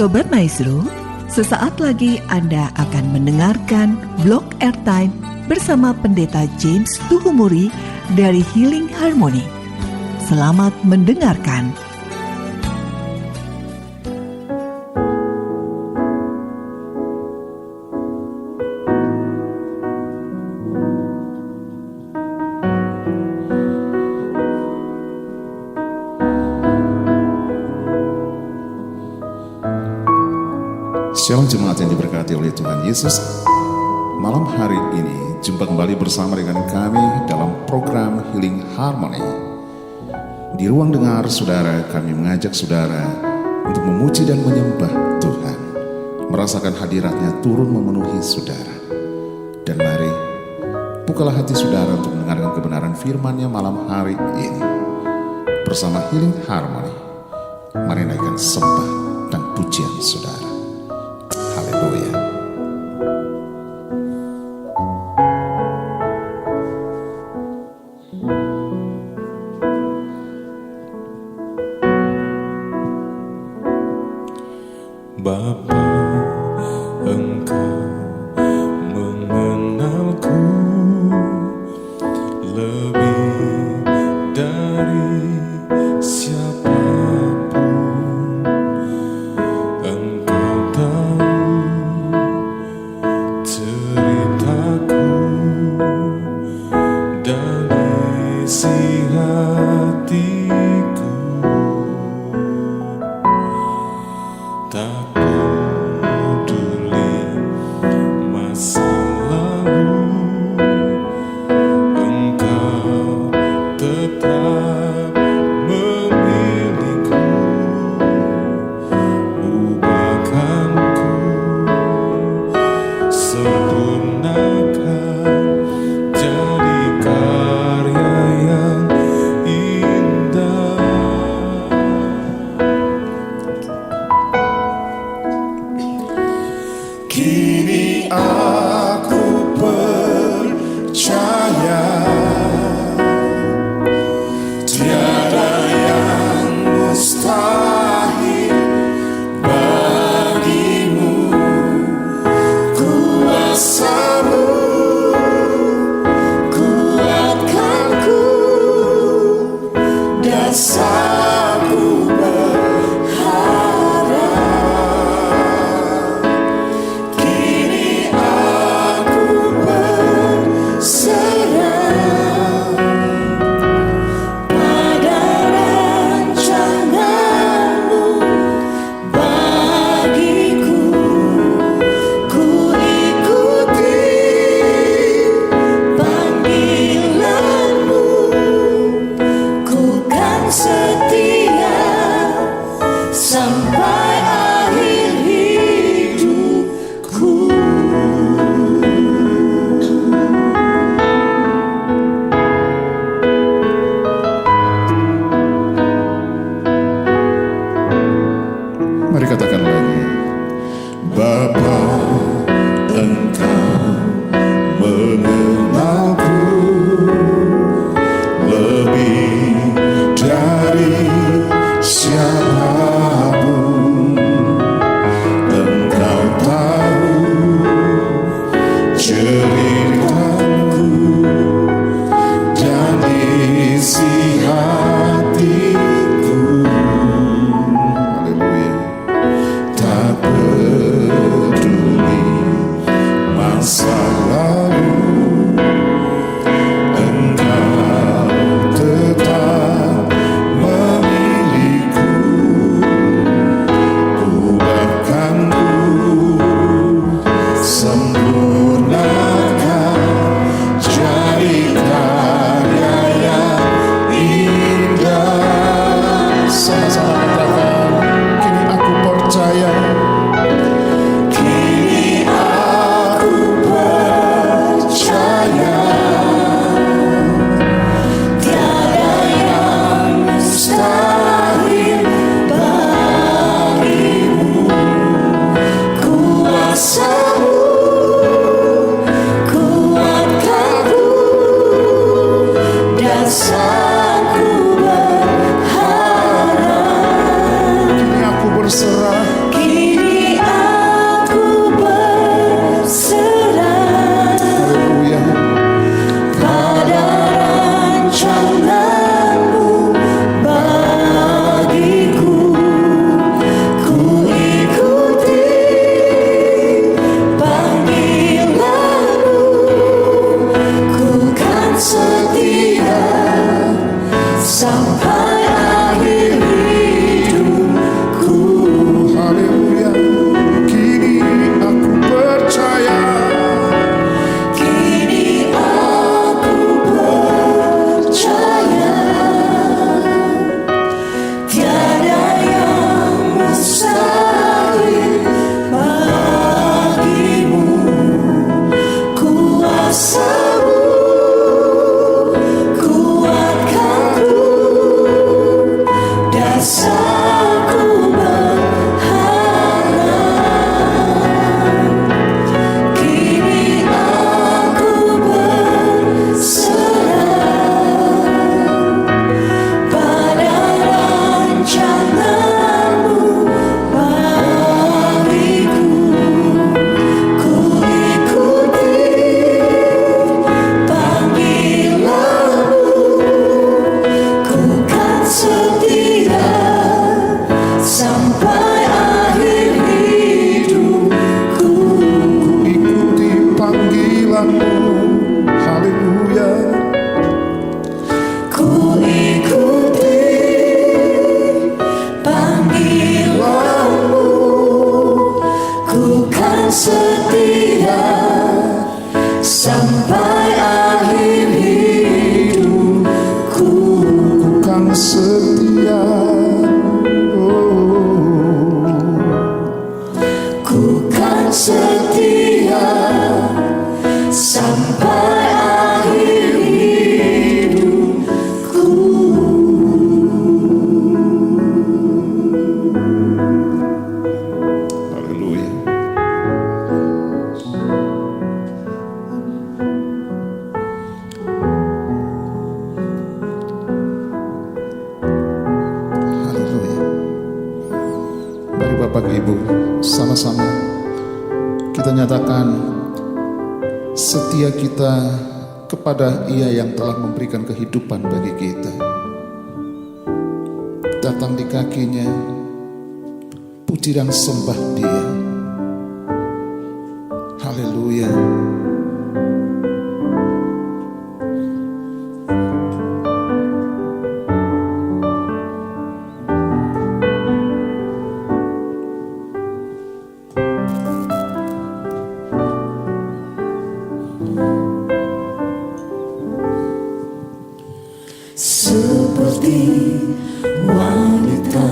Sobat Maestro, sesaat lagi Anda akan mendengarkan Blog Airtime bersama Pendeta James Tuhumuri dari Healing Harmony. Selamat mendengarkan. Shalom jemaat yang diberkati oleh Tuhan Yesus. Malam hari ini jumpa kembali bersama dengan kami dalam program Healing Harmony. Di ruang dengar saudara, kami mengajak saudara untuk memuji dan menyembah Tuhan, merasakan hadiratnya turun memenuhi saudara. Dan mari bukalah hati saudara untuk mendengarkan kebenaran firman-Nya malam hari ini. Bersama Healing Harmony, mari naikkan sembah dan pujian saudara. Haleluya. Bapa, Engkau mengenalku lebih dari siapapun. Engkau tahu ceritaku dan isi hatiku. Tak peduli masa lalu, Engkau tetap memilihku. Ubahkanku, sempurnakan jadi karya yang indah. Kini aku percaya tiada yang mustahil bagimu. Kuasamu kuatkanku, dasarku berharap. Kini aku berserah pada rancangan-Mu bagiku. Ku ikuti panggilan-Mu, ku kan setia sampai akhir hidupku. Mari katakan lagi. Bapa, Engkau mengenalku lebih dari siapapun. Engkau tahu ceritaku dan isi hatiku. Haleluya. Tak peduli masa lalu, Engkau tetap memilihku. Ubahkanku, sempurnakan jadi karya yang indah. Sama-sama katakan, kini aku percaya. Kini aku percaya tiada yang mustahil bagimu. Kuasamu kuatkanku, dasarku berharap. Kini aku berserah. Kini aku berharap, kini aku berserah pada rencana-Mu bagiku. Ku ikuti panggilan-Mu, ku kan setia sampai akhir hidupku. Ikuti panggilan-Mu, haleluya. Ku ikuti panggilan-Mu, ku kan setia sampai akhir hidupku. Kan setia, Ku kan setia sampai akhir hidupku. haleluya. Haleluya. Mari Bapak Ibu, sama-sama kita nyatakan setia kita kepada Ia yang telah memberikan kehidupan bagi kita. Datang di kakinya, puji dan sembah Dia. Haleluya. Seperti wanita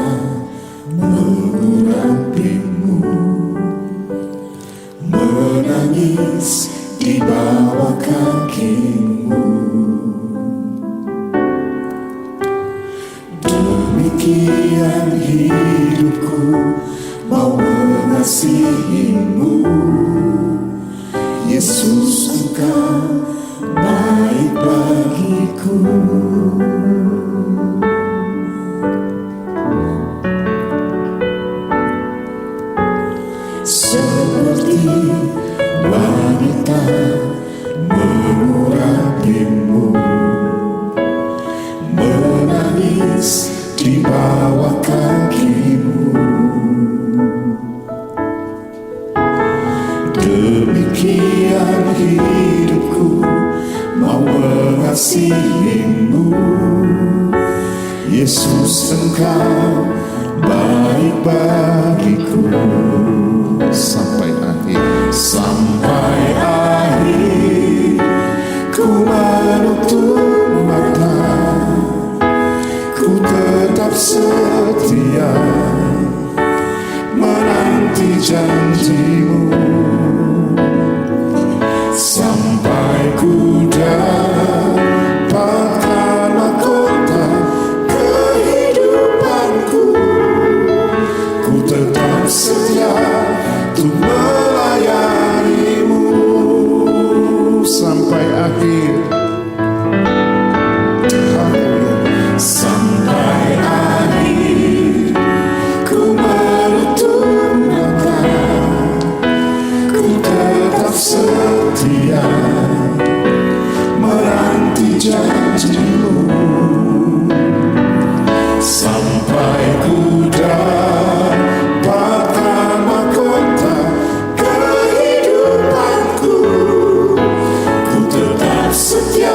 mengurapimu, menangis di bawah kaki-Mu. Demikian hidupku mau mengasihi-Mu. Yesus, Engkau baik bagiku. Seperti wanita mengurapimu, menangis di bawah kaki-Mu. Demikian hidupku mau mengasihi-Mu. Yesus, Engkau baik bagiku. Sampai akhir, Sampai akhir ku menutup mata, ku tetap setia menanti janji-Mu. Sampai ku dapatkan mahkota kehidupanku, ku tetap setia untuk melayani-Mu. sampai akhir. Haleluya. Sampai akhir ku menutup mata, ku tetap setia menanti janji-Mu. Sampai ku dapatkan mahkota kehidupanku, ku tetap setia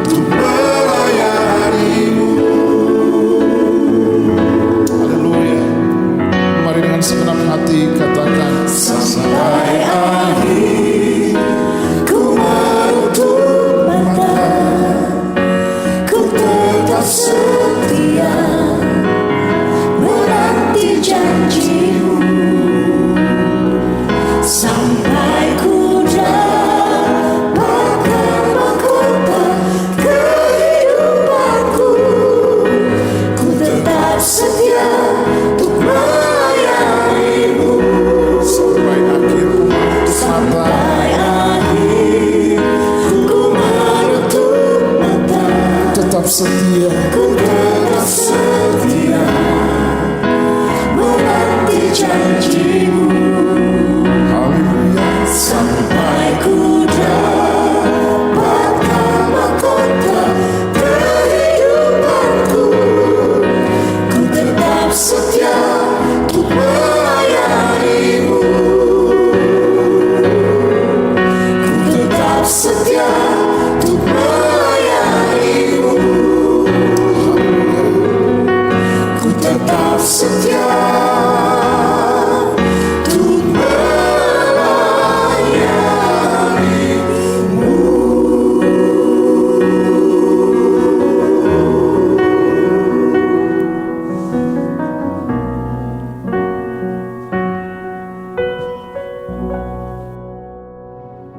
untuk melayani-Mu. Haleluya. Mari dengan segenap hati katakan Sampai akhir ku menutup mata, ku tetap setia menanti janji-Mu. Sampai ku dapatkan mahkota kehidupanku, ku tetap setia setia untuk melayanimu. Ku tetap setia untuk melayanimu. Ku tetap setia untuk melayanimu.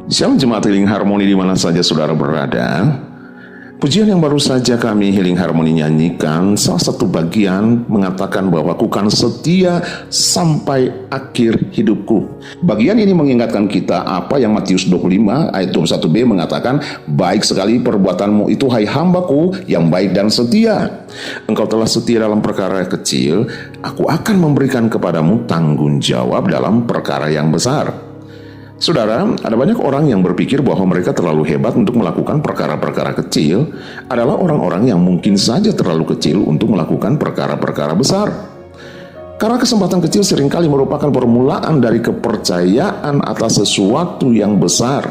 Shalom Jemaat Healing Harmony di mana saja saudara berada. Pujian yang baru saja kami Healing Harmony nyanyikan, salah satu bagian mengatakan bahwa aku kan setia sampai akhir hidupku. Bagian ini mengingatkan kita apa yang Matius 25 ayat 21b mengatakan, baik sekali perbuatanmu itu hai hambaku yang baik dan setia. Engkau telah setia dalam perkara kecil, aku akan memberikan kepadamu tanggung jawab dalam perkara yang besar. Saudara, ada banyak orang yang berpikir bahwa mereka terlalu hebat untuk melakukan perkara-perkara kecil, adalah orang-orang yang mungkin saja terlalu kecil untuk melakukan perkara-perkara besar. Karena kesempatan kecil seringkali merupakan permulaan dari kepercayaan atas sesuatu yang besar.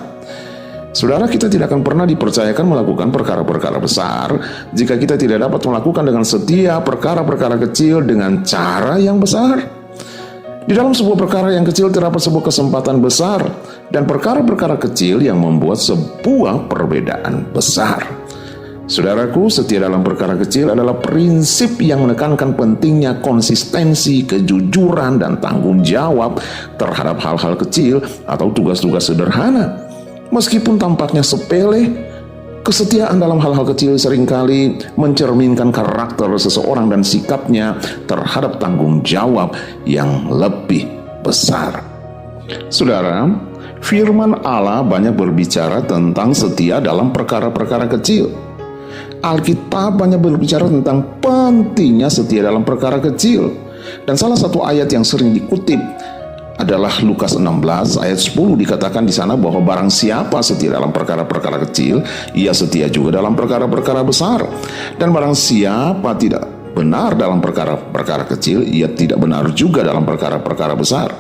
Saudara, kita tidak akan pernah dipercayakan melakukan perkara-perkara besar jika kita tidak dapat melakukan dengan setia perkara-perkara kecil dengan cara yang besar. Di dalam sebuah perkara yang kecil terdapat sebuah kesempatan besar dan perkara-perkara kecil yang membuat sebuah perbedaan besar. Saudaraku, setia dalam perkara kecil adalah prinsip yang menekankan pentingnya konsistensi, kejujuran, dan tanggung jawab terhadap hal-hal kecil atau tugas-tugas sederhana. Meskipun tampaknya sepele, kesetiaan dalam hal-hal kecil seringkali mencerminkan karakter seseorang dan sikapnya terhadap tanggung jawab yang lebih besar. Saudara, firman Allah banyak berbicara tentang setia dalam perkara-perkara kecil. Alkitab banyak berbicara tentang pentingnya setia dalam perkara kecil. Dan salah satu ayat yang sering dikutip adalah Lukas 16 ayat 10, dikatakan di sana bahwa barang siapa setia dalam perkara-perkara kecil, ia setia juga dalam perkara-perkara besar. Dan barang siapa tidak benar dalam perkara-perkara kecil, ia tidak benar juga dalam perkara-perkara besar.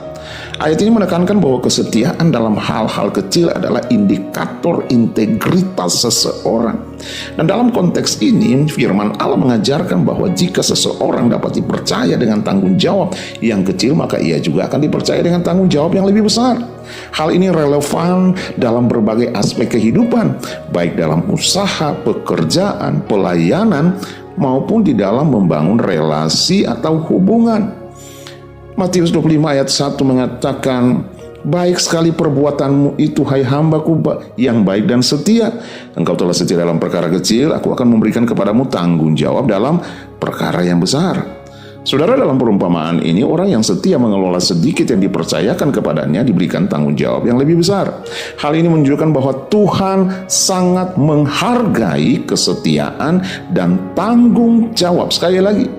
Ayat ini menekankan bahwa kesetiaan dalam hal-hal kecil adalah indikator integritas seseorang. Dan dalam konteks ini, firman Allah mengajarkan bahwa jika seseorang dapat dipercaya dengan tanggung jawab yang kecil, maka ia juga akan dipercaya dengan tanggung jawab yang lebih besar. Hal ini relevan dalam berbagai aspek kehidupan, baik dalam usaha, pekerjaan, pelayanan, maupun di dalam membangun relasi atau hubungan. Matius 25 ayat 1 mengatakan, baik sekali perbuatanmu itu hai hambaku yang baik dan setia. Engkau telah setia dalam perkara kecil, aku akan memberikan kepadamu tanggung jawab dalam perkara yang besar. Saudara, dalam perumpamaan ini, orang yang setia mengelola sedikit yang dipercayakan kepadanya diberikan tanggung jawab yang lebih besar. Hal ini menunjukkan bahwa Tuhan sangat menghargai kesetiaan dan tanggung jawab. Sekali lagi,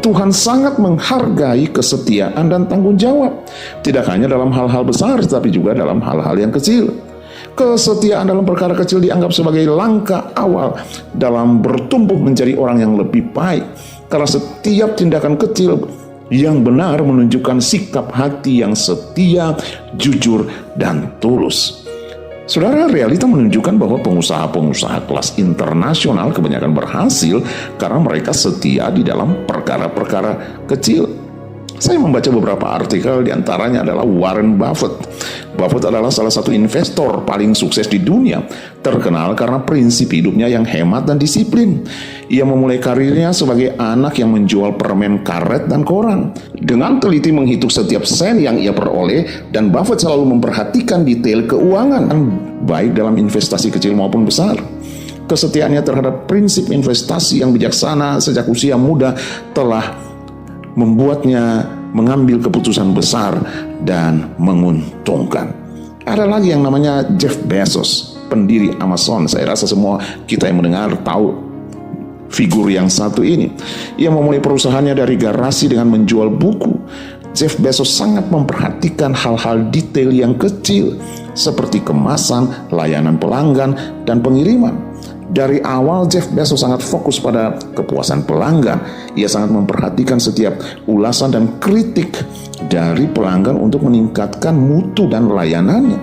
Tuhan sangat menghargai kesetiaan dan tanggung jawab. Tidak hanya dalam hal-hal besar, tetapi juga dalam hal-hal yang kecil. Kesetiaan dalam perkara kecil dianggap sebagai langkah awal dalam bertumbuh menjadi orang yang lebih baik. Karena setiap tindakan kecil yang benar menunjukkan sikap hati yang setia, jujur, dan tulus. Saudara, realita menunjukkan bahwa pengusaha-pengusaha kelas internasional kebanyakan berhasil karena mereka setia di dalam perkara-perkara kecil. Saya membaca beberapa artikel, diantaranya adalah Warren Buffett. Buffett adalah salah satu investor paling sukses di dunia, terkenal karena prinsip hidupnya yang hemat dan disiplin. Ia memulai karirnya sebagai anak yang menjual permen karet dan koran. Dengan teliti menghitung setiap sen yang ia peroleh, dan Buffett selalu memperhatikan detail keuangan, baik dalam investasi kecil maupun besar. Kesetiaannya terhadap prinsip investasi yang bijaksana sejak usia muda telah membuatnya mengambil keputusan besar dan menguntungkan. Ada lagi yang namanya Jeff Bezos, pendiri Amazon. Saya rasa semua kita yang mendengar tahu figur yang satu ini. Ia memulai perusahaannya dari garasi dengan menjual buku. Jeff Bezos sangat memperhatikan hal-hal detail yang kecil seperti kemasan, layanan pelanggan, dan pengiriman. Dari awal Jeff Bezos sangat fokus pada kepuasan pelanggan. Ia sangat memperhatikan setiap ulasan dan kritik dari pelanggan untuk meningkatkan mutu dan layanannya.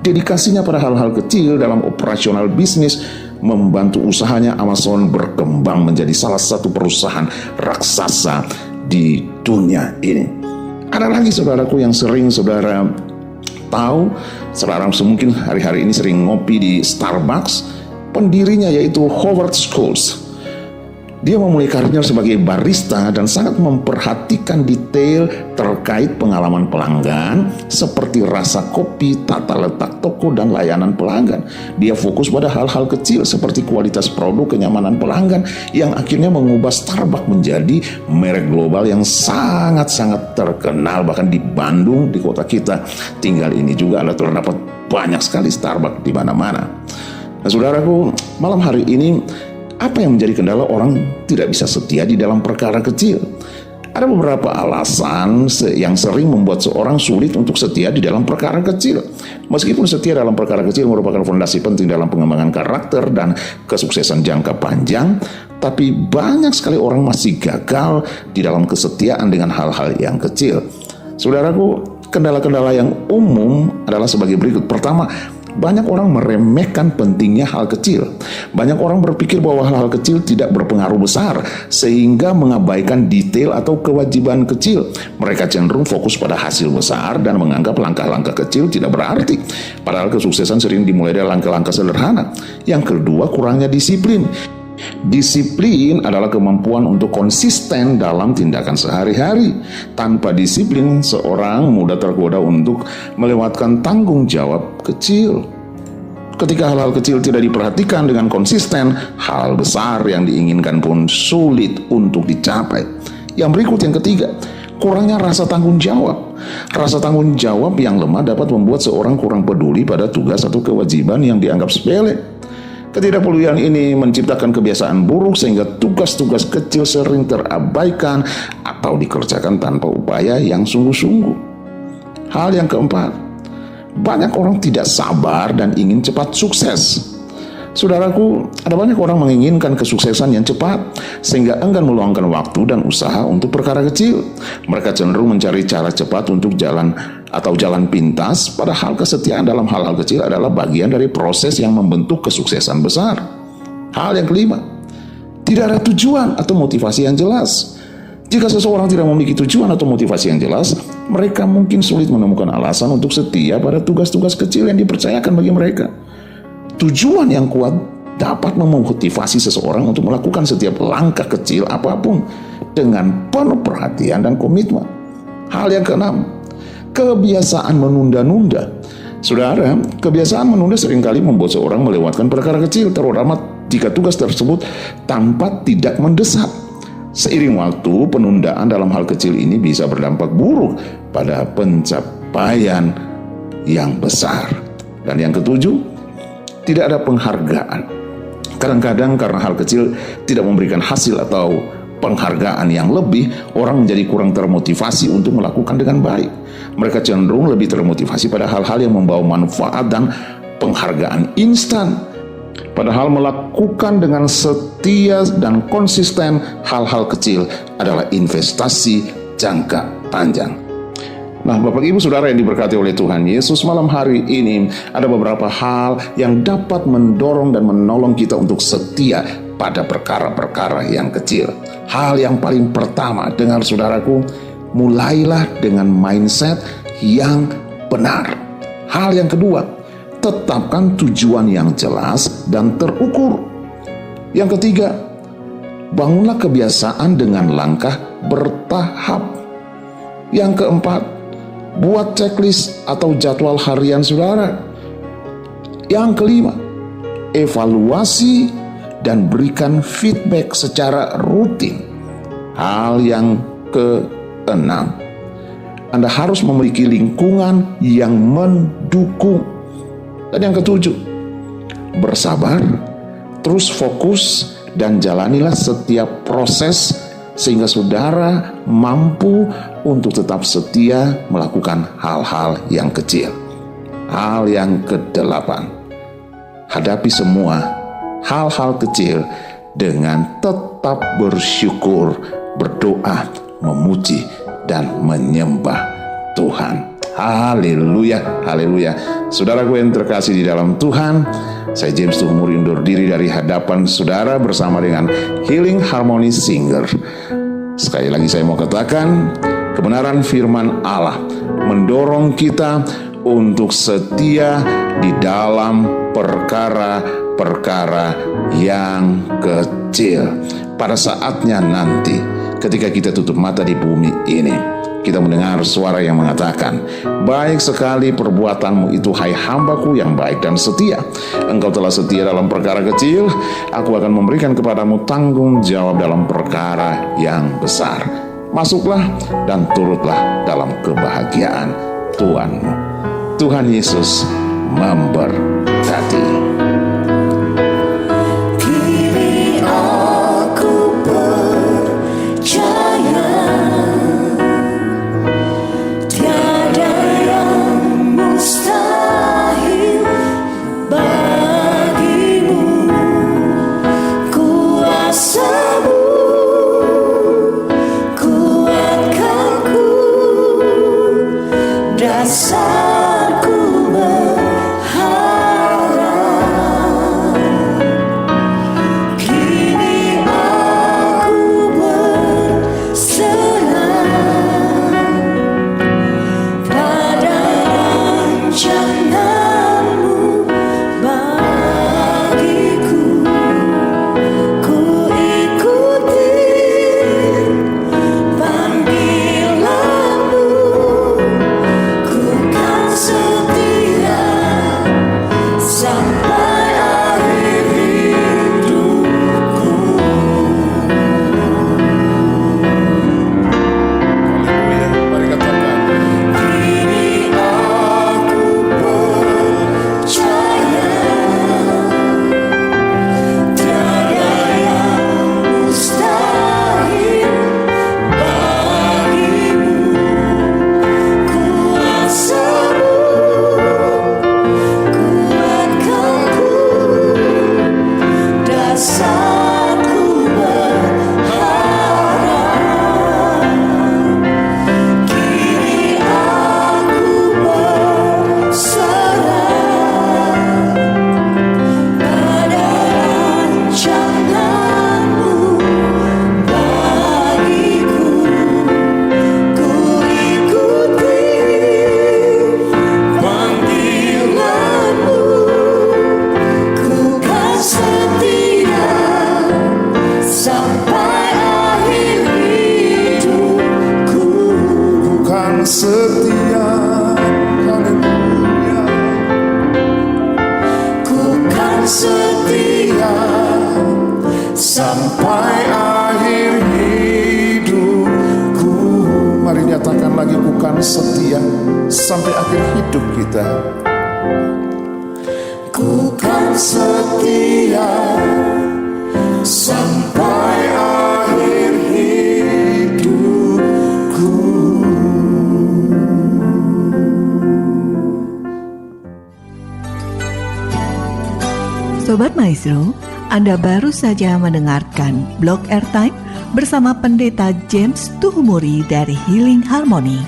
Dedikasinya pada hal-hal kecil dalam operasional bisnis membantu usahanya Amazon berkembang menjadi salah satu perusahaan raksasa di dunia ini. Ada lagi saudaraku yang sering saudara tahu, saudara mungkin hari-hari ini sering ngopi di Starbucks. Pendirinya yaitu Howard Schultz. Dia memulai karirnya sebagai barista dan sangat memperhatikan detail terkait pengalaman pelanggan seperti rasa kopi, tata letak toko, dan layanan pelanggan. Dia fokus pada hal-hal kecil seperti kualitas produk, kenyamanan pelanggan yang akhirnya mengubah Starbucks menjadi merek global yang sangat-sangat terkenal. Bahkan di Bandung, di kota kita tinggal ini juga ada terdapat banyak sekali Starbucks di mana-mana. Nah, saudaraku, malam hari ini apa yang menjadi kendala orang tidak bisa setia di dalam perkara kecil? Ada beberapa alasan yang sering membuat seorang sulit untuk setia di dalam perkara kecil. Meskipun setia dalam perkara kecil merupakan fondasi penting dalam pengembangan karakter dan kesuksesan jangka panjang, tapi banyak sekali orang masih gagal di dalam kesetiaan dengan hal-hal yang kecil. Saudaraku, kendala-kendala yang umum adalah sebagai berikut. Pertama, banyak orang meremehkan pentingnya hal kecil. Banyak orang berpikir bahwa hal-hal kecil tidak berpengaruh besar, sehingga mengabaikan detail atau kewajiban kecil. Mereka cenderung fokus pada hasil besar dan menganggap langkah-langkah kecil tidak berarti. Padahal kesuksesan sering dimulai dari langkah-langkah sederhana. Yang kedua, kurangnya disiplin. Disiplin adalah kemampuan untuk konsisten dalam tindakan sehari-hari. Tanpa disiplin, seorang mudah tergoda untuk melewatkan tanggung jawab kecil. Ketika hal-hal kecil tidak diperhatikan dengan konsisten, hal besar yang diinginkan pun sulit untuk dicapai. Yang berikut, yang ketiga, kurangnya rasa tanggung jawab. Rasa tanggung jawab yang lemah dapat membuat seorang kurang peduli pada tugas atau kewajiban yang dianggap sepele. Ketidakpedulian ini menciptakan kebiasaan buruk sehingga tugas-tugas kecil sering terabaikan atau dikerjakan tanpa upaya yang sungguh-sungguh. Hal yang keempat, banyak orang tidak sabar dan ingin cepat sukses. Saudaraku, ada banyak orang menginginkan kesuksesan yang cepat sehingga enggan meluangkan waktu dan usaha untuk perkara kecil. Mereka cenderung mencari cara cepat untuk jalan pintas, padahal kesetiaan dalam hal-hal kecil adalah bagian dari proses yang membentuk kesuksesan besar. Hal yang kelima, tidak ada tujuan atau motivasi yang jelas. Jika seseorang tidak memiliki tujuan atau motivasi yang jelas, mereka mungkin sulit menemukan alasan untuk setia pada tugas-tugas kecil yang dipercayakan bagi mereka. Tujuan yang kuat dapat memotivasi seseorang untuk melakukan setiap langkah kecil apapun dengan penuh perhatian dan komitmen. Hal yang keenam, kebiasaan menunda-nunda. Saudara, kebiasaan menunda seringkali membuat seorang melewatkan perkara kecil, terutama jika tugas tersebut tampak tidak mendesak. Seiring waktu, penundaan dalam hal kecil ini bisa berdampak buruk pada pencapaian yang besar. Dan yang ketujuh, tidak ada penghargaan. Kadang-kadang karena hal kecil tidak memberikan hasil atau penghargaan yang lebih, orang menjadi kurang termotivasi untuk melakukan dengan baik. Mereka cenderung lebih termotivasi pada hal-hal yang membawa manfaat dan penghargaan instan. Padahal melakukan dengan setia dan konsisten hal-hal kecil adalah investasi jangka panjang. Nah, Bapak Ibu Saudara yang diberkati oleh Tuhan Yesus, malam hari ini ada beberapa hal yang dapat mendorong dan menolong kita untuk setia pada perkara-perkara yang kecil. Hal yang paling pertama, dengar saudaraku, mulailah dengan mindset yang benar. Hal yang kedua, tetapkan tujuan yang jelas dan terukur. Yang ketiga, bangunlah kebiasaan dengan langkah bertahap. Yang keempat, buat checklist atau jadwal harian saudara. Yang kelima, evaluasi dan berikan feedback secara rutin. Hal yang keenam, Anda harus memiliki lingkungan yang mendukung. Dan yang ketujuh, bersabar, terus fokus, dan jalanilah setiap proses sehingga saudara mampu untuk tetap setia melakukan hal-hal yang kecil. Hal yang kedelapan, hadapi semua hal-hal kecil dengan tetap bersyukur, berdoa, memuji, dan menyembah Tuhan. Haleluya, haleluya. Saudaraku yang terkasih di dalam Tuhan, saya James Tuhumuri undur diri dari hadapan saudara bersama dengan Healing Harmony Singer. Sekali lagi saya mau katakan, kebenaran firman Allah mendorong kita untuk setia di dalam perkara-perkara yang kecil. Pada saatnya nanti, ketika kita tutup mata di bumi ini, kita mendengar suara yang mengatakan, baik sekali perbuatanmu itu, hai hambaku yang baik dan setia. Engkau telah setia dalam perkara kecil, aku akan memberikan kepadamu tanggung jawab dalam perkara yang besar. Masuklah dan turutlah dalam kebahagiaan Tuhanmu. Tuhan Yesus memberkati. Dasarku berharap, kini aku berserah pada rancangan-Mu bagiku. Ku ikuti panggilan-Mu, setia sampai akhir hidupku. Haleluya, mari katakan. Kini aku percaya, tiada yang mustahil bagimu. Kuasa dasarku berharap, kini aku berserah pada rancangan-Mu bagiku. Ku ikuti panggilan-Mu, ku kan setia sampai akhir hidupku. Bukan setia, haleluya. Ku kan setia sampai akhir hidupku. Mari nyatakan lagi, bukan setia sampai akhir hidup kita. Ku kan setia sampai akhir hidupku. Sobat Maestro, Anda baru saja mendengarkan Blog Airtime bersama Pendeta James Tuhumuri dari Healing Harmony.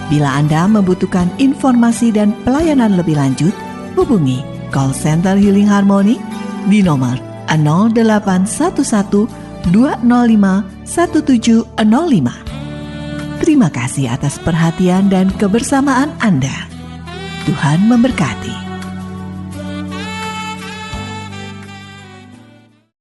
Bila Anda membutuhkan informasi dan pelayanan lebih lanjut, hubungi call center Healing Harmony di nomor 0811 205 1705. Terima kasih atas perhatian dan kebersamaan Anda. Tuhan memberkati.